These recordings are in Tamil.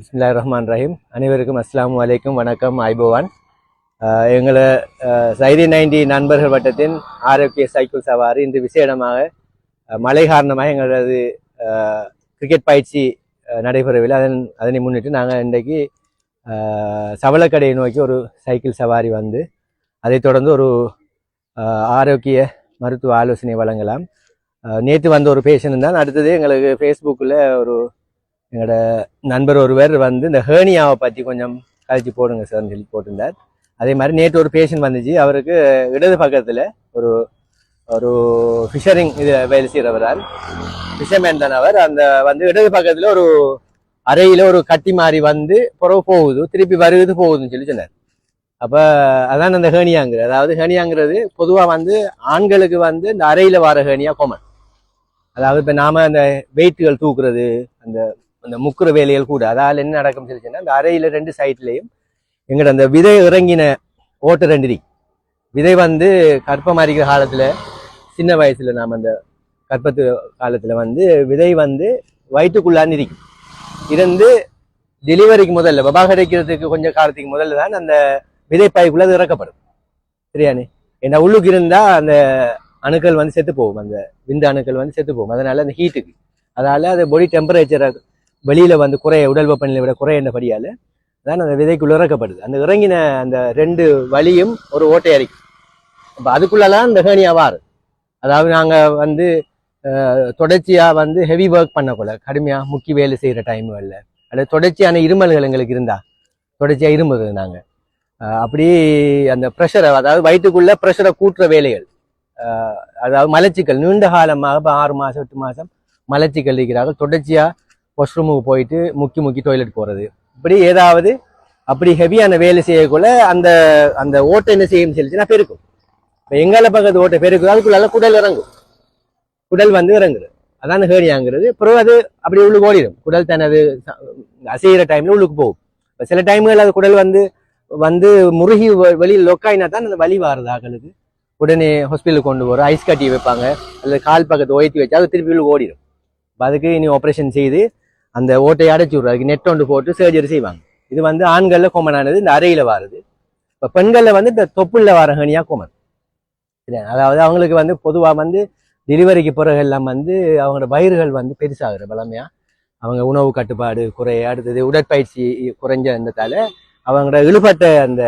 பிஸ்மில்லாஹிர்ரஹ்மானிர்ரஹீம். அனைவருக்கும் அஸ்ஸலாமு அலைக்கும், வணக்கம், ஐபோவான். எங்களை சைதி 90 நண்பர்கள் வட்டத்தின் ஆரோக்கிய சைக்கிள் சவாரி இன்று விசேடமாக மழை காரணமாக எங்களது கிரிக்கெட் பயிற்சி நடைபெறவில்லை. அதனை முன்னிட்டு நாங்கள் இன்றைக்கு சவளக்கடையை நோக்கி ஒரு சைக்கிள் சவாரி வந்து அதைத் தொடர்ந்து ஒரு ஆரோக்கிய மருத்துவ ஆலோசனை வழங்கலாம். நேற்று வந்த ஒரு பேஷண்ட் தான். அடுத்தது எங்களுக்கு ஃபேஸ்புக்கில் ஒரு எங்களோட நண்பர் ஒருவர் வந்து இந்த ஹேர்னியாவை பற்றி கொஞ்சம் கழிச்சு போடுங்க சார்னு சொல்லி போட்டிருந்தார். அதே மாதிரி நேற்று ஒரு பேஷண்ட் வந்துச்சு. அவருக்கு இடது பக்கத்தில் ஒரு ஒரு ஃபிஷரிங் இது வேலை செய்கிறவரால் ஃபிஷர்மேன் தான் அவர். அந்த வந்து இடது பக்கத்தில் ஒரு அறையில் ஒரு கட்டி மாறி வந்து புறவு போகுது, திருப்பி வருது போகுதுன்னு சொல்லி சொன்னார். அப்போ அதான் அந்த ஹேர்னியாங்கிறது. அதாவது ஹேர்னியாங்கிறது பொதுவாக வந்து ஆண்களுக்கு வந்து இந்த அறையில் வர ஹேர்னியா காமன். அதாவது இப்போ நாம் அந்த வெயிட்டுகள் தூக்குறது, அந்த அந்த முக்குற வேலைகள் கூட, அதால் என்ன நடக்கும் சொல்லிச்சுன்னா, அந்த அறையில் ரெண்டு சைட்லேயும் எங்கட அந்த விதை இறங்கின ஓட்டு ரெண்டு விதை வந்து கற்பம் அறிக்கிற காலத்தில், சின்ன வயசில் நாம் அந்த கற்பத்து காலத்தில் வந்து விதை வந்து வயிற்றுக்குள்ளான்னு இருக்கும். இருந்து டெலிவரிக்கு முதல்ல விபாகரிக்கிறதுக்கு கொஞ்சம் காலத்துக்கு முதல்ல தான் அந்த விதைப்பாய்க்குள்ள அது இறக்கப்படும். சரியானே? ஏன்னா உள்ளுக்கு இருந்தால் அந்த அணுக்கள் வந்து செத்து போகும், அந்த விந்து அணுக்கள் வந்து செத்து போகும். அதனால அந்த ஹீட்டுக்கு, அதால் அது பாடி டெம்பரேச்சரை வெளியில் வந்து குறைய, உடல் வெப்பநிலை விட குறையினபடியால் தான் அந்த விதைக்குள்ள இறக்கப்படுது. அந்த இறங்கின அந்த ரெண்டு வலியும் ஒரு ஓட்டை அரிக்கும். இப்போ அதுக்குள்ளெல்லாம் இந்த ஹேர்னியா வாரு. அதாவது நாங்கள் வந்து தொடர்ச்சியாக வந்து ஹெவி ஒர்க் பண்ணக்கூட, கடுமையாக முக்கி வேலை செய்கிற டைமுகளில், அது தொடர்ச்சியான இருமல்கள் எங்களுக்கு இருந்தால் தொடர்ச்சியாக இருமுது நாங்கள். அப்படி அந்த ப்ரெஷரை, அதாவது வயிற்றுக்குள்ள ப்ரெஷரை கூட்டுற வேலைகள், அதாவது மலச்சிக்கல் நீண்ட காலமாக இப்போ 6 மாதம் 8 மாதம் மலச்சிக்கல் இருக்கிறார்கள். தொடர்ச்சியாக வாஷ்ரூமுக்கு போயிட்டு முக்கி டாய்லெட் போகிறது, இப்படி ஏதாவது அப்படி ஹெவியான வேலை செய்யக்குள்ள அந்த அந்த ஓட்டை என்ன செய்யும் சொல்லிச்சுன்னா பெருக்கும். இப்போ எங்கால பக்கத்து ஓட்டை பெருக்கும், அதுக்குள்ள குடல் இறங்கும், குடல் வந்து இறங்குது. அதான் ஹேர்னியாங்கிறது. பிறகு அது அப்படி உள்ளுக்கு ஓடிடும். குடல் தனது அசைகிற டைம்ல உள்ளுக்கு போகும். இப்போ சில டைம்கள் அது குடல் வந்து வந்து முருகி வெளியில் லொக்காயினா தான் அந்த வலி வாருது ஆக்களுக்கு. உடனே ஹாஸ்பிட்டலுக்கு கொண்டு போகிற, ஐஸ் கட்டி வைப்பாங்க, அல்லது கால் பக்கத்தை ஒய்த்தி வச்சா அது திருப்பி உள்ளுக்கு ஓடிடும். அதுக்கு இனி ஆப்ரேஷன் செய்து அந்த ஓட்டையை அடைச்சி விட்றது, அதுக்கு நெட் ஒன்று போட்டு சர்ஜரி செய்வாங்க. இது வந்து ஆண்களில் காமனானது, இந்த அறையில் வாருது. இப்போ பெண்களில் வந்து இந்த தொப்புளில் வர ஹேர்னியா காமன். அதாவது அவங்களுக்கு வந்து பொதுவாக வந்து டெலிவரிக்கு பிறகு எல்லாம் வந்து அவங்களோட வயிறுகள் வந்து பெருசாகிற பலமையாக, அவங்க உணவு கட்டுப்பாடு குறைய, அடுத்தது உடற்பயிற்சி குறைஞ்ச இருந்ததால அவங்களோட இழுபட்ட அந்த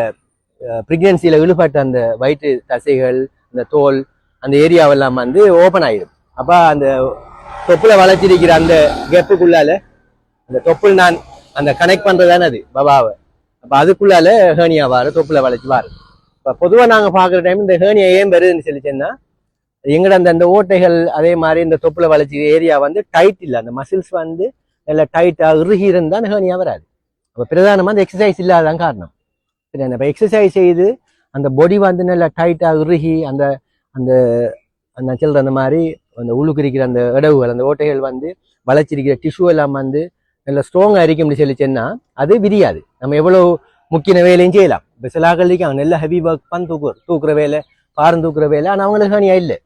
ப்ரெக்னென்சியில் இழுபட்ட அந்த வயிற்று தசைகள், அந்த தோல், அந்த ஏரியாவெல்லாம் வந்து ஓப்பன் ஆகிடும். அப்போ அந்த தொப்புல வளைச்சிருக்கிற அந்த கெப்புக்குள்ளால, அந்த தொப்புள் நான் அந்த கனெக்ட் பண்ணுறதானே அது பபாவை, அப்போ அதுக்குள்ளால ஹேர்னியா வாரு, தொப்புல வளைச்சி வாரு. இப்போ பொதுவாக நாங்கள் பார்க்குற டைம் இந்த ஹேர்னியா ஏன் வருதுன்னு சொல்லிச்சேன்னா, எங்கட அந்த ஓட்டைகள், அதே மாதிரி இந்த தொப்புல வளைச்சி ஏரியா வந்து டைட் இல்லை, அந்த மசில்ஸ் வந்து நல்லா டைட்டாக இறுகி இருந்தால் ஹேர்னியா வராது. அப்போ பிரதானமாக அந்த எக்ஸசைஸ் இல்லாதான் காரணம். சரி, இப்போ எக்ஸசைஸ் செய்து அந்த பொடி வந்து நல்லா டைட்டாக இறுகி அந்த அந்த அந்த சொல்கிற அந்த மாதிரி அந்த உள்ளுக்கு இருக்கிற அந்த இடவுகள், அந்த ஓட்டைகள் வந்து வளைச்சிருக்கிற டிஷ்யூ எல்லாம் வந்து நல்லா ஸ்ட்ராங்காக இருக்கும்னு சொல்லிச்சேன்னா அது விரியாது. நம்ம எவ்வளோ முக்கிய வேலையும் செய்யலாம். இப்போ சிலாக்களுக்கு அவங்க நல்லா ஹெவி ஒர்க் பண்ணி தூக்குற வேலை, பாரம் தூக்குற வேலை, ஆனால் அவங்களுக்கு ஹேர்னியா இல்லை.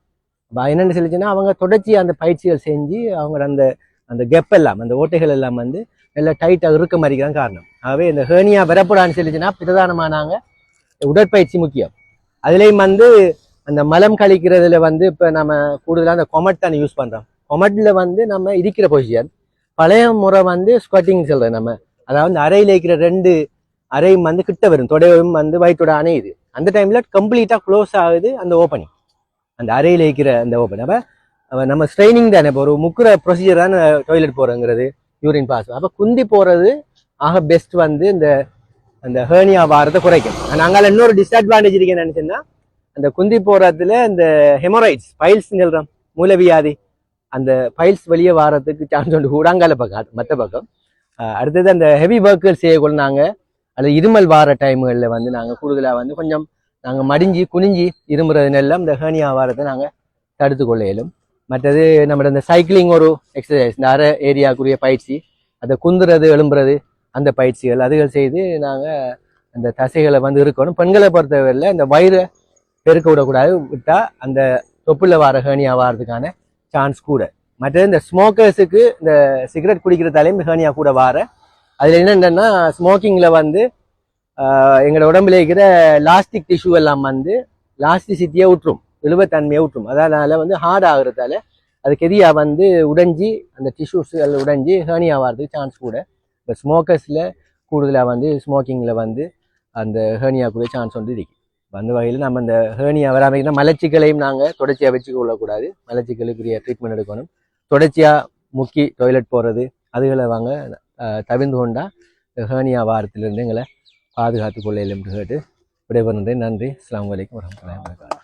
என்னென்னு சொல்லிச்சுன்னா அவங்க தொடர்ச்சி அந்த பயிற்சிகள் செஞ்சு அவங்களோட அந்த அந்த கெப் எல்லாம், அந்த ஓட்டைகள் எல்லாம் வந்து நல்லா டைட்டாக இருக்க மாதிரிதான் காரணம். ஆகவே இந்த ஹேர்னியா வரப்படான்னு சொல்லிச்சுன்னா பிரதானமாக நாங்கள் உடற்பயிற்சி முக்கியம். அதுலேயும் வந்து அந்த மலம் கழிக்கிறதுல வந்து இப்போ நம்ம கூடுதலாக அந்த கொமட் தான் யூஸ் பண்ணுறோம். கொமட்டில் வந்து நம்ம இருக்கிற பொசிஷன், பழைய முறை வந்து ஸ்குவாட்டிங் சொல்கிறேன் நம்ம. அதாவது அந்த அறையில் இருக்கிற ரெண்டு அறையும் வந்து கிட்ட வரும், தொடையும் வந்து வயிற்றோட அணையுது. அந்த டைமில் கம்ப்ளீட்டாக க்ளோஸ் ஆகுது அந்த ஓப்பனிங், அந்த அறையில் இருக்கிற அந்த ஓப்பன். அப்போ நம்ம ஸ்ட்ரெயினிங் தானே, இப்போ ஒரு முக்கிற ப்ரொசீஜர் தான் டாய்லெட் போகிறோங்கிறது, யூரின் பாஸ். அப்போ குந்தி போகிறது ஆக பெஸ்ட் வந்து இந்த அந்த ஹேர்னியா வாரத்தை குறைக்கும். நாங்கள் இன்னொரு டிஸ்அட்வான்டேஜ் இருக்கேன்னு நினச்சேன்னா, அந்த குந்தி போகிறதுல இந்த ஹெமோரைட்ஸ், பைல்ஸ் சொல்கிறோம், மூலவியாதி, அந்த பைல்ஸ் வெளியே வாரத்துக்கு சான்ஸ் உண்டு கூடாங்கால பக்கம், மற்ற பக்கம். அடுத்தது அந்த ஹெவி ஒர்க்குகள் செய்யக்குள்ள நாங்கள் அது இருமல் வார டைம்களில் வந்து நாங்கள் கூடுதலாக வந்து கொஞ்சம் நாங்கள் மடிஞ்சு குனிஞ்சி இருமுறதுனெல்லாம் இந்த ஹேர்னியா வாரத்தை நாங்கள் தடுத்து கொள்ள இயலும். மற்றது நம்மளோட இந்த சைக்கிளிங் ஒரு எக்ஸசைஸ், இந்த அரை ஏரியாக்குரிய பயிற்சி, அதை குந்துறது எழும்புறது அந்த பயிற்சிகள் அதுகள் செய்து நாங்கள் அந்த தசைகளை வந்து இருக்கணும். பெண்களை பொறுத்தவரையில் இந்த வயிறை பெருக்க விடக்கூடாது, விட்டால் அந்த தொப்புல வர ஹேர்னியா வாரதுக்கான சான்ஸ் கூட. மற்றது இந்த ஸ்மோக்கர்ஸுக்கு, இந்த சிகரெட் குடிக்கிறதாலையும் ஹேர்னியா கூட வார அதில் என்னென்னா ஸ்மோக்கிங்கில் வந்து எங்களோட உடம்புல இருக்கிற லாஸ்டிக் டிஷ்யூ எல்லாம் வந்து லாஸ்டிசிட்டியை விட்டுரும், இழுவத்தன்மையை விட்டுரும். அதனால வந்து ஹார்ட் ஆகுறதால அதுக்கு எதிராக வந்து உடைஞ்சி அந்த டிஷ்யூஸ்கள் உடைஞ்சி ஹேர்னியா ஆகிறதுக்கு சான்ஸ் கூட. இப்போ ஸ்மோக்கர்ஸில் கூடுதலாக வந்து ஸ்மோக்கிங்கில் வந்து அந்த ஹேர்னியா கூட சான்ஸ் வந்து இருக்கு. அந்த வகையில் நம்ம அந்த ஹேர்னியா வராமல் மலச்சிக்கலையும் நாங்கள் தொடர்ச்சியாக வச்சு கொள்ளக்கூடாது. மலச்சிக்கலுக்குரிய ட்ரீட்மெண்ட் எடுக்கணும். தொடர்ச்சியாக முக்கி டாய்லெட் போகிறது அதுகளை வாங்க தவிர்ந்து கொண்டா ஹேர்னியா வாரத்திலிருந்து எங்களை பாதுகாத்து கொள்ளையில் என்று கேட்டு விடைபெறுகின்றேன். நன்றி. அஸ்ஸலாமு அலைக்கும் வரஹ்மத்துல்லாஹி வபரகாத்துஹு.